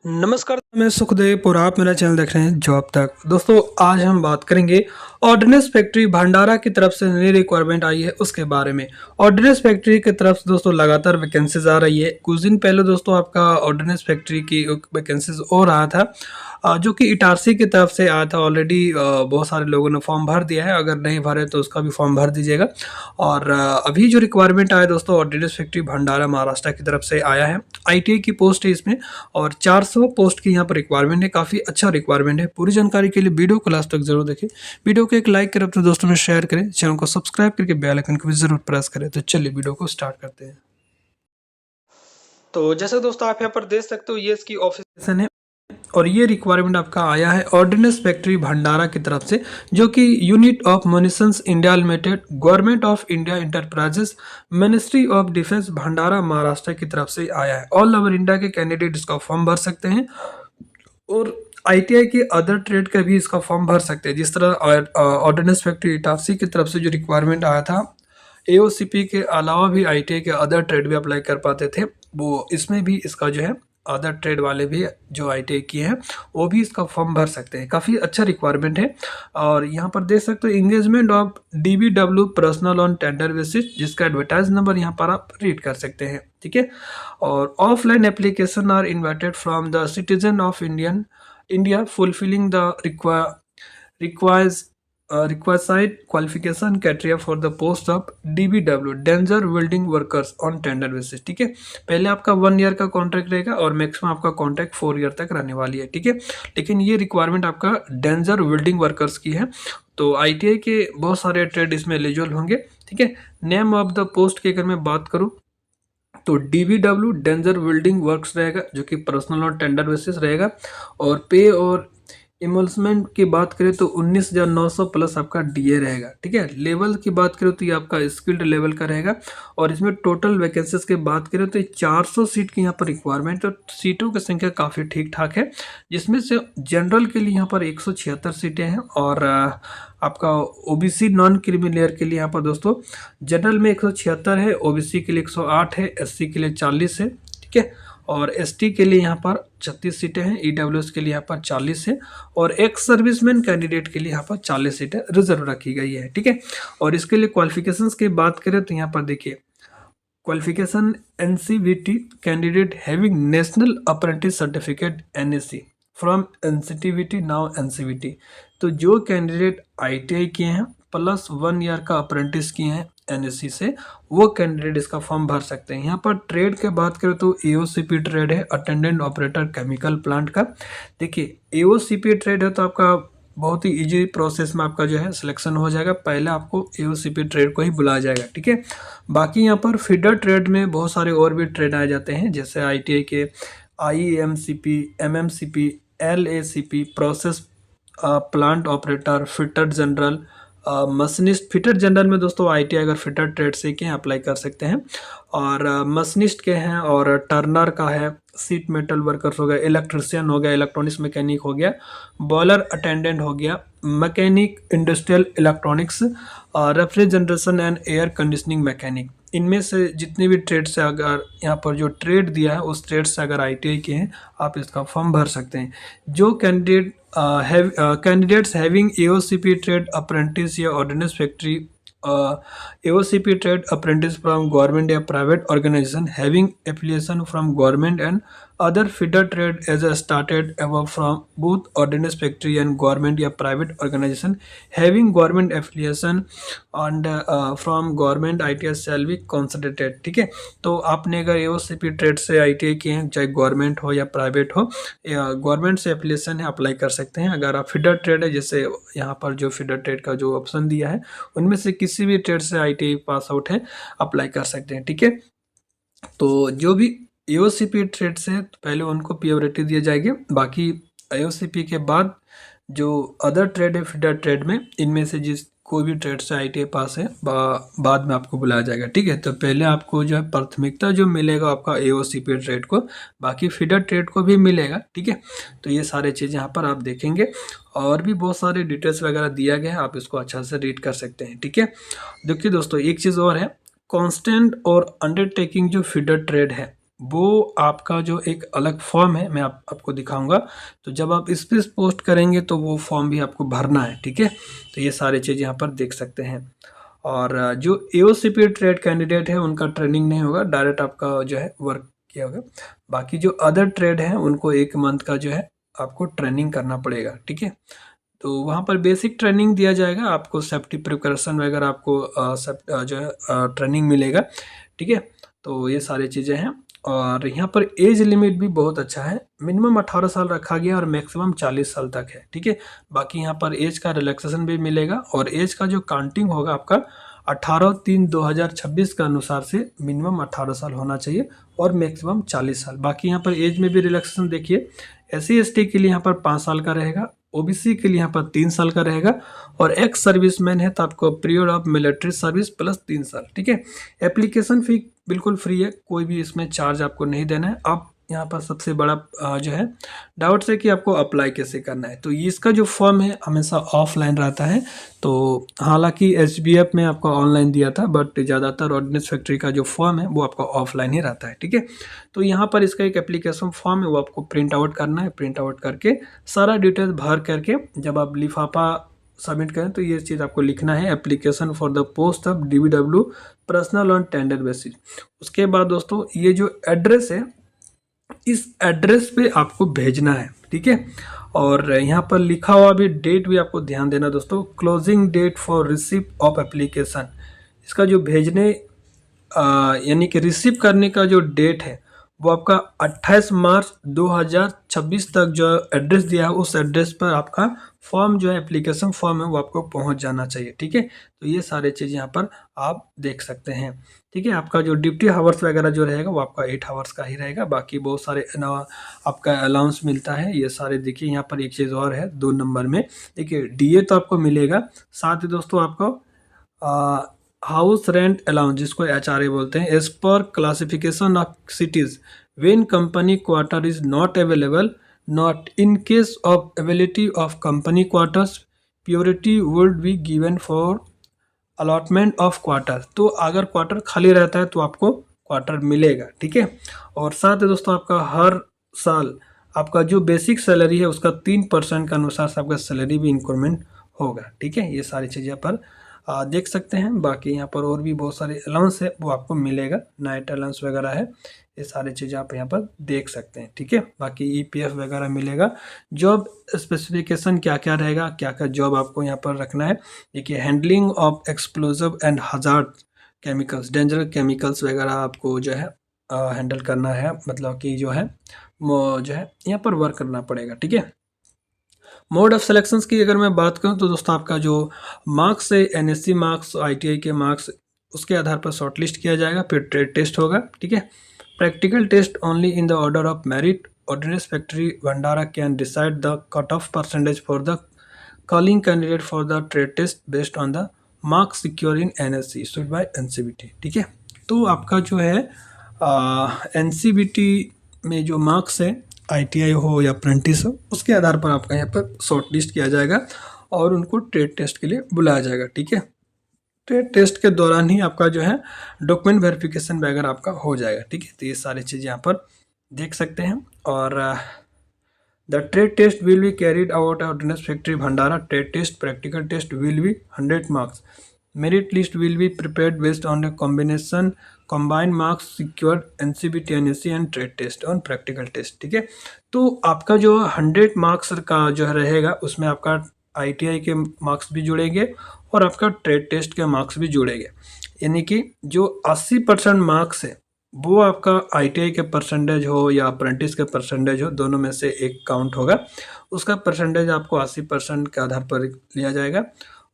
नमस्कार, मैं सुखदेव और आप मेरा चैनल देख रहे हैं जॉब तक। दोस्तों आज हम बात करेंगे ऑर्डिनेंस फैक्ट्री भंडारा की तरफ से नई रिक्वायरमेंट आई है उसके बारे में। ऑर्डिनेंस फैक्ट्री की तरफ से दोस्तों लगातार वैकेंसीज आ रही है। कुछ दिन पहले दोस्तों आपका ऑर्डिनेंस फैक्ट्री की वैकेंसीज और आया था, जो कि इटारसी की तरफ से आया था। ऑलरेडी बहुत सारे लोगों ने फॉर्म भर दिया है, अगर नहीं भरे तो उसका भी फॉर्म भर दीजिएगा। और अभी जो रिक्वायरमेंट आया दोस्तों ऑर्डिनेंस फैक्ट्री भंडारा महाराष्ट्र की तरफ से आया है। आईटीआई की पोस्ट है इसमें और 400 पोस्ट की यहाँ पर रिक्वायरमेंट है। काफ़ी अच्छा रिक्वायरमेंट है। पूरी जानकारी के लिए वीडियो को लास्ट तक जरूर देखें। वीडियो को एक लाइक करें, अपने दोस्तों में शेयर करें, चैनल को सब्सक्राइब करके बेल आइकन को भी जरूर प्रेस करें। तो चलिए वीडियो को स्टार्ट करते हैं। तो जैसे दोस्तों आप यहाँ पर देख सकते हो ये इसकी ऑफिस है और ये रिक्वायरमेंट आपका आया है ऑर्डिनेंस फैक्ट्री भंडारा की तरफ से, जो कि unit of munitions India limited, government of India enterprises, ministry of defence Bhandara Maharashtra की तरफ से आया है। ऑल ओवर इंडिया के कैंडिडेट इसका फॉर्म भर सकते हैं और आईटीआई के अदर ट्रेड का भी इसका फॉर्म भर सकते हैं। जिस तरह ऑर्डिनेंस फैक्ट्री इटारसी की तरफ से जो रिक्वायरमेंट आया था, एओसीपी के अलावा भी आईटीआई के अदर ट्रेड भी अप्लाई कर पाते थे, वो इसमें भी इसका जो है अदर ट्रेड वाले भी जो आईटीआई किए हैं वो भी इसका फॉर्म भर सकते हैं। काफ़ी अच्छा रिक्वायरमेंट है। और यहाँ पर देख सकते हो engagement of DBW personal on tender basis, जिसका एडवर्टाइज नंबर यहाँ पर आप रीड कर सकते हैं। ठीक है। और offline application are invited from the citizen of India fulfilling the requires requisite qualification criteria for the post of DBW danger welding workers on tender basis। ठीक है। पहले आपका 1 ईयर का कॉन्ट्रैक्ट रहेगा और मैक्सिमम आपका कॉन्ट्रैक्ट 4 ईयर तक रहने वाली है। ठीक है। लेकिन ये रिक्वायरमेंट आपका डेंजर वेल्डिंग वर्कर्स की है, तो आईटीआई के बहुत सारे ट्रेड इसमें एलिजिबल होंगे। ठीक है। नेम ऑफ द पोस्ट की अगर मैं बात करूँ तो डीबीडब्ल्यू डेंजर वेल्डिंग वर्क्स रहेगा, जो कि पर्सनल और टेंडर बेसिस रहेगा। और पे और इमल्समेंट की बात करें तो 19,900 प्लस आपका डीए रहेगा। ठीक है। लेवल की बात करें तो ये आपका स्किल्ड लेवल का रहेगा। और इसमें टोटल वैकेंसीज की बात करें तो 400 सीट की यहाँ पर रिक्वायरमेंट है। तो सीटों की संख्या काफ़ी ठीक ठाक है, जिसमें से जनरल के लिए यहाँ पर 176 सीटें हैं और आपका ओबीसी नॉन क्रीमी लेयर के लिए यहाँ पर दोस्तों जनरल में 176 है, ओबीसी के लिए 108 है, एससी के लिए 40 है। ठीक है। और एसटी के लिए यहाँ पर 36 सीटें हैं, ईडब्ल्यूएस के लिए यहाँ पर 40 है और एक्स सर्विसमैन कैंडिडेट के लिए यहाँ पर 40 सीटें रिजर्व रखी गई है। ठीक है। और इसके लिए क्वालिफिकेशंस की बात करें तो यहाँ पर देखिए qualification NCVT candidate having national apprentice certificate NSC from NCTVT now NCVT. तो जो कैंडिडेट आईटीआई किए हैं प्लस 1 ईयर का अप्रेंटिस किए हैं एनएससी से, वो कैंडिडेट इसका फॉर्म भर सकते हैं। यहाँ पर ट्रेड के बात करें तो एओसीपी ट्रेड है, अटेंडेंट ऑपरेटर केमिकल प्लांट का। देखिए एओसीपी ट्रेड है तो आपका बहुत ही इजी प्रोसेस में आपका जो है सिलेक्शन हो जाएगा। पहले आपको एओसीपी ट्रेड को ही बुलाया जाएगा। ठीक है। बाकी यहाँ पर फीडर ट्रेड में बहुत सारे और भी ट्रेड आ जाते हैं, जैसे आईटीआई के IMCP, MMCP, LACP, process plant operator, fitter general, machinist. Fitter general में दोस्तों आईटीआई अगर फिटर ट्रेड से के अप्लाई कर सकते हैं। और मशीनिस्ट के हैं और टर्नर का है, सीट मेटल वर्कर्स हो गया, इलेक्ट्रिशियन हो गया, इलेक्ट्रॉनिक्स मैकेनिक हो गया, बॉयलर अटेंडेंट हो गया, mechanic industrial electronics, refrigeration and air conditioning mechanic. इनमें से जितने भी ट्रेड से अगर यहाँ पर जो ट्रेड दिया है उस ट्रेड से अगर आईटीआई के हैं आप इसका फॉर्म भर सकते हैं। जो candidates having AOCP trade apprentice या ordnance factory AOCP trade apprentice from government या private organisation having affiliation from government and other feeder trade as a started above from both ordnance factory and government या private organization having government affiliation and from government ITI shall be considered। ठीक है। तो आपने अगर AOCP trade से ITI किए हैं, चाहे गवर्नमेंट हो या प्राइवेट हो, या गवर्नमेंट से एफिलिएशन है, अप्लाई कर सकते हैं। अगर आप फीडर ट्रेड है, जैसे यहाँ पर जो फीडर ट्रेड का जो ऑप्शन दिया है उनमें से किसी भी ट्रेड से आईटीआई पास आउट है अप्लाई कर सकते हैं। ठीक है। तो जो भी एओसीपी ट्रेड से पहले उनको प्रायोरिटी दिए जाएगी, बाकी एओसीपी के बाद जो अदर ट्रेड है फीडर ट्रेड में, इनमें से जिस कोई भी ट्रेड से आईटीआई पास है बाद में आपको बुलाया जाएगा। ठीक है। तो पहले आपको जो है प्राथमिकता जो मिलेगा आपका एओसीपी ट्रेड को, बाकी फीडर ट्रेड को भी मिलेगा। ठीक है। तो ये सारे चीज़ यहाँ पर आप देखेंगे और भी बहुत सारे डिटेल्स वगैरह दिया गया है, आप इसको अच्छा से रीड कर सकते हैं। ठीक है। देखिए दोस्तों एक चीज़ और है, कांस्टेंट और अंडरटेकिंग जो फीडर ट्रेड है वो आपका जो एक अलग फॉर्म है, मैं आपको दिखाऊंगा। तो जब आप इस पे पोस्ट करेंगे तो वो फॉर्म भी आपको भरना है, ठीक है। तो ये सारी चीज़ यहाँ पर देख सकते हैं। और जो एओसीपी ट्रेड कैंडिडेट है उनका ट्रेनिंग नहीं होगा, डायरेक्ट आपका जो है वर्क किया होगा। बाकी जो अदर ट्रेड है उनको 1 मंथ का जो है आपको ट्रेनिंग करना पड़ेगा, ठीक है। तो वहाँ पर बेसिक ट्रेनिंग दिया जाएगा, आपको सेफ्टी प्रिकॉशन वगैरह आपको जो है ट्रेनिंग मिलेगा, ठीक है। तो ये सारी चीज़ें हैं। और यहाँ पर एज लिमिट भी बहुत अच्छा है, मिनिमम 18 साल रखा गया और मैक्सिमम 40 साल तक है, ठीक है। बाकी यहाँ पर एज का रिलैक्सेशन भी मिलेगा और एज का जो काउंटिंग होगा आपका 18/3/2026 के अनुसार से मिनिमम 18 साल होना चाहिए और मैक्सिमम 40 साल। बाकी यहाँ पर एज में भी रिलैक्सेशन देखिए, SC/ST के लिए यहाँ पर 5 साल का रहेगा, OBC के लिए यहाँ पर 3 साल का रहेगा और एक्स सर्विसमैन है तो आपको period of military service plus 3 साल, ठीक है। एप्लीकेशन फ़ी बिल्कुल फ्री है, कोई भी इसमें चार्ज आपको नहीं देना है। आप यहाँ पर सबसे बड़ा जो है डाउट्स है कि आपको अप्लाई कैसे करना है। तो इसका जो फॉर्म है हमेशा ऑफलाइन रहता है। तो हालांकि SBF में आपको ऑनलाइन दिया था, बट ज़्यादातर ऑर्डिनेंस फैक्ट्री का जो फॉर्म है वो आपका ऑफलाइन ही रहता है, ठीक है। तो यहाँ पर इसका एक एप्लीकेशन फॉर्म है, वो आपको प्रिंट आउट करना है। प्रिंट आउट करके सारा डिटेल भर करके जब आप लिफाफा सबमिट करें तो ये चीज़ आपको लिखना है, application for the post of DBW personal on tender basis. उसके बाद दोस्तों ये जो एड्रेस है, इस एड्रेस पे आपको भेजना है, ठीक है। और यहाँ पर लिखा हुआ भी डेट भी आपको ध्यान देना दोस्तों, closing date for receipt of application. इसका जो भेजने यानी कि रिसीव करने का जो डेट है वो आपका 28 मार्च 2026 तक जो एड्रेस दिया है उस एड्रेस पर आपका फॉर्म जो है एप्लीकेशन फॉर्म है वो आपको पहुंच जाना चाहिए, ठीक है। तो ये सारे चीज़ यहाँ पर आप देख सकते हैं, ठीक है। आपका जो ड्यूटी हावर्स वगैरह जो रहेगा वो आपका 8 हावर्स का ही रहेगा। बाकी बहुत सारे आपका अलाउंस मिलता है, ये सारे देखिए। यहाँ पर एक चीज़ और है 2 नंबर में, देखिए DA तो आपको मिलेगा, साथ ही दोस्तों आपको हाउस रेंट अलाउंस जिसको HRA बोलते हैं, as per classification of cities when company quarter is not available, not in case of ability of company quarters purity would be given for allotment of quarter. तो अगर quarter खाली रहता है तो आपको क्वार्टर मिलेगा, ठीक है। और साथ ही दोस्तों आपका हर साल आपका जो बेसिक सैलरी है उसका 3% के अनुसार से आपका सैलरी भी इंक्रीमेंट होगा, ठीक है। ये सारी चीज़ें पर देख सकते हैं। बाकी यहाँ पर और भी बहुत सारे अलाउंस है वो आपको मिलेगा, नाइट अलाउंस वगैरह है, ये सारी चीज़ें आप यहाँ पर देख सकते हैं, ठीक है। बाकी EPF वगैरह मिलेगा। जॉब स्पेसिफिकेशन क्या क्या रहेगा, क्या क्या जॉब आपको यहाँ पर रखना है, देखिए handling of explosive and hazard chemicals, dangerous chemicals वगैरह आपको जो है हैंडल करना है, मतलब कि जो है वो जो है यहाँ पर वर्क करना पड़ेगा, ठीक है। मोड ऑफ सिलेक्शंस की अगर मैं बात करूं तो दोस्तों आपका जो मार्क्स है, NSC मार्क्स, ITI के मार्क्स, उसके आधार पर शॉर्टलिस्ट किया जाएगा। फिर ट्रेड टेस्ट होगा, ठीक है। Practical test only in the order of merit. Ordinance factory Bhandara can decide the cut off percentage for the calling candidate for the trade test based on the marks secure in NSC issued by NCBT, ठीक है। तो आपका जो है NCBT में जो marks है, ITI हो या अप्रेंटिस हो, उसके आधार पर आपका यहाँ पर शॉर्ट लिस्ट किया जाएगा और उनको ट्रेड टेस्ट के लिए बुलाया जाएगा, ठीक है। ट्रेड टेस्ट के दौरान ही आपका जो है डॉक्यूमेंट वेरिफिकेशन वगैरह आपका हो जाएगा, ठीक है। तो ये सारी चीज़ें यहाँ पर देख सकते हैं। और the trade test will be carried out ordinance factory Bhandara. Trade test practical test will be 100 marks. Merit list will be prepared based on the combination combined marks secured NCBT NSC and trade test on practical test, ठीक है। तो आपका जो 100 marks का जो है रहेगा उसमें आपका ITI के मार्क्स भी जुड़ेंगे और आपका ट्रेड टेस्ट के मार्क्स भी जुड़ेंगे। यानी कि जो 80% मार्क्स है वो आपका ITI के परसेंटेज हो या अप्रेंटिस के परसेंटेज हो, दोनों में से एक काउंट होगा। उसका परसेंटेज आपको 80% के आधार पर लिया जाएगा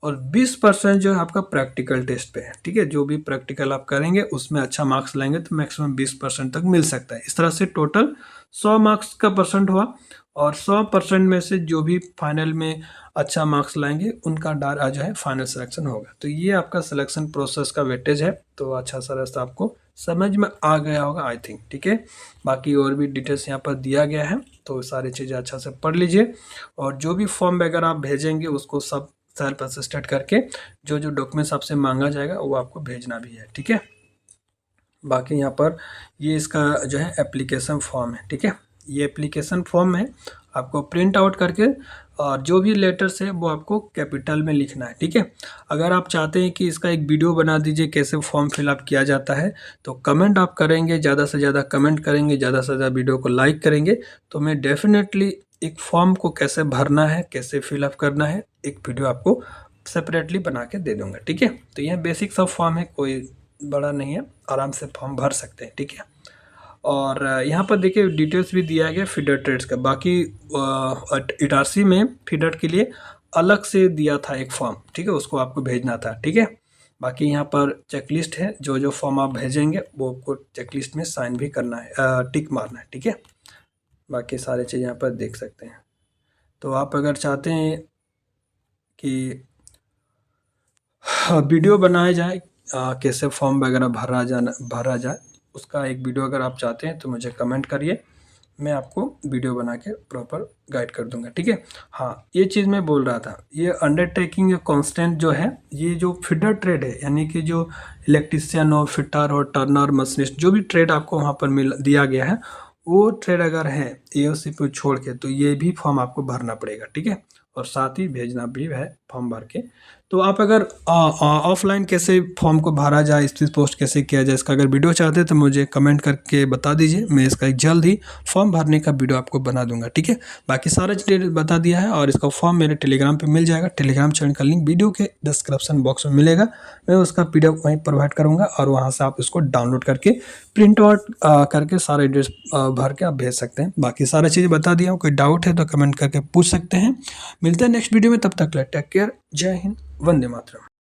और 20% जो है आपका प्रैक्टिकल टेस्ट पे है, ठीक है। जो भी प्रैक्टिकल आप करेंगे उसमें अच्छा मार्क्स लाएंगे तो मैक्सिमम 20% तक मिल सकता है। इस तरह से टोटल 100 मार्क्स का परसेंट हुआ और 100% में से जो भी फाइनल में अच्छा मार्क्स लाएंगे उनका जो है फाइनल सिलेक्शन होगा। तो ये आपका सिलेक्शन प्रोसेस का वेटेज है। तो अच्छा सा रास्ता आपको समझ में आ गया होगा आई थिंक, ठीक है। बाकी और भी डिटेल्स यहाँ पर दिया गया है, तो सारी चीज़ें अच्छा से पढ़ लीजिए और जो भी फॉर्म वगैरह आप भेजेंगे उसको सब सेल्फ असिस्टेड करके जो जो डॉक्यूमेंट्स आपसे मांगा जाएगा वो आपको भेजना भी है, ठीक है। बाकी यहाँ पर ये इसका जो है एप्लीकेशन फॉर्म है, ठीक है। ये एप्लीकेशन फॉर्म है, आपको प्रिंट आउट करके और जो भी लेटर्स है वो आपको कैपिटल में लिखना है, ठीक है। अगर आप चाहते हैं कि इसका एक वीडियो बना दीजिए कैसे फॉर्म फिलअप किया जाता है, तो कमेंट आप करेंगे, ज़्यादा से ज़्यादा कमेंट करेंगे, ज़्यादा से ज़्यादा वीडियो को लाइक करेंगे, तो मैं डेफिनेटली एक फॉर्म को कैसे भरना है, कैसे फिलअप करना है, एक वीडियो आपको सेपरेटली बना के दे दूँगा, ठीक है। तो यह बेसिक सब फॉर्म है, कोई बड़ा नहीं है, आराम से फॉर्म भर सकते हैं, ठीक है। और यहाँ पर देखिए डिटेल्स भी दिया गया फीडर ट्रेड्स का। बाकी इटारसी में फीडर के लिए अलग से दिया था एक फॉर्म, ठीक है, उसको आपको भेजना था, ठीक है। बाकी यहाँ पर चेकलिस्ट है, जो जो फॉर्म आप भेजेंगे वो आपको चेकलिस्ट में साइन भी करना है, टिक मारना है, ठीक है। बाकी सारे चीज़ यहाँ पर देख सकते हैं। तो आप अगर चाहते हैं कि वीडियो बनाया जाए कैसे फॉर्म वगैरह भरा जाए, उसका एक वीडियो अगर आप चाहते हैं तो मुझे कमेंट करिए, मैं आपको वीडियो बना के प्रॉपर गाइड कर दूंगा, ठीक है। हाँ, ये चीज़ मैं बोल रहा था, ये अंडरटेकिंग या कांस्टेंट जो है, ये जो फीडर ट्रेड है, यानी कि जो इलेक्ट्रीशियन हो, फिटर हो, टर्नर, मशीनिस्ट, जो भी ट्रेड आपको वहाँ पर दिया गया है, वो ट्रेड अगर है AOC को छोड़ के, तो ये भी फॉर्म आपको भरना पड़ेगा, ठीक है। और साथ ही भेजना भी है फॉर्म भर के। तो आप अगर ऑफलाइन कैसे फॉर्म को भरा जाए, स्पीड पोस्ट कैसे किया जाए, इसका अगर वीडियो चाहते हैं तो मुझे कमेंट करके बता दीजिए, मैं इसका एक जल्द ही फॉर्म भरने का वीडियो आपको बना दूंगा, ठीक है। बाकी सारा डिटेल बता दिया है, और इसका फॉर्म मेरे टेलीग्राम पे मिल जाएगा। टेलीग्राम चैनल का लिंक वीडियो के डिस्क्रिप्शन बॉक्स में मिलेगा, मैं उसका PDF वहीं प्रोवाइड करूँगा, और वहाँ से आप इसको डाउनलोड करके प्रिंट आउट करके सारा एड्रेस भर के आप भेज सकते हैं। बाकी सारा चीज़ बता दिया हूँ, कोई डाउट है तो कमेंट करके पूछ सकते हैं। मिलते हैं नेक्स्ट वीडियो में, तब तक टेक केयर, जय हिंद, वंदे मातरम।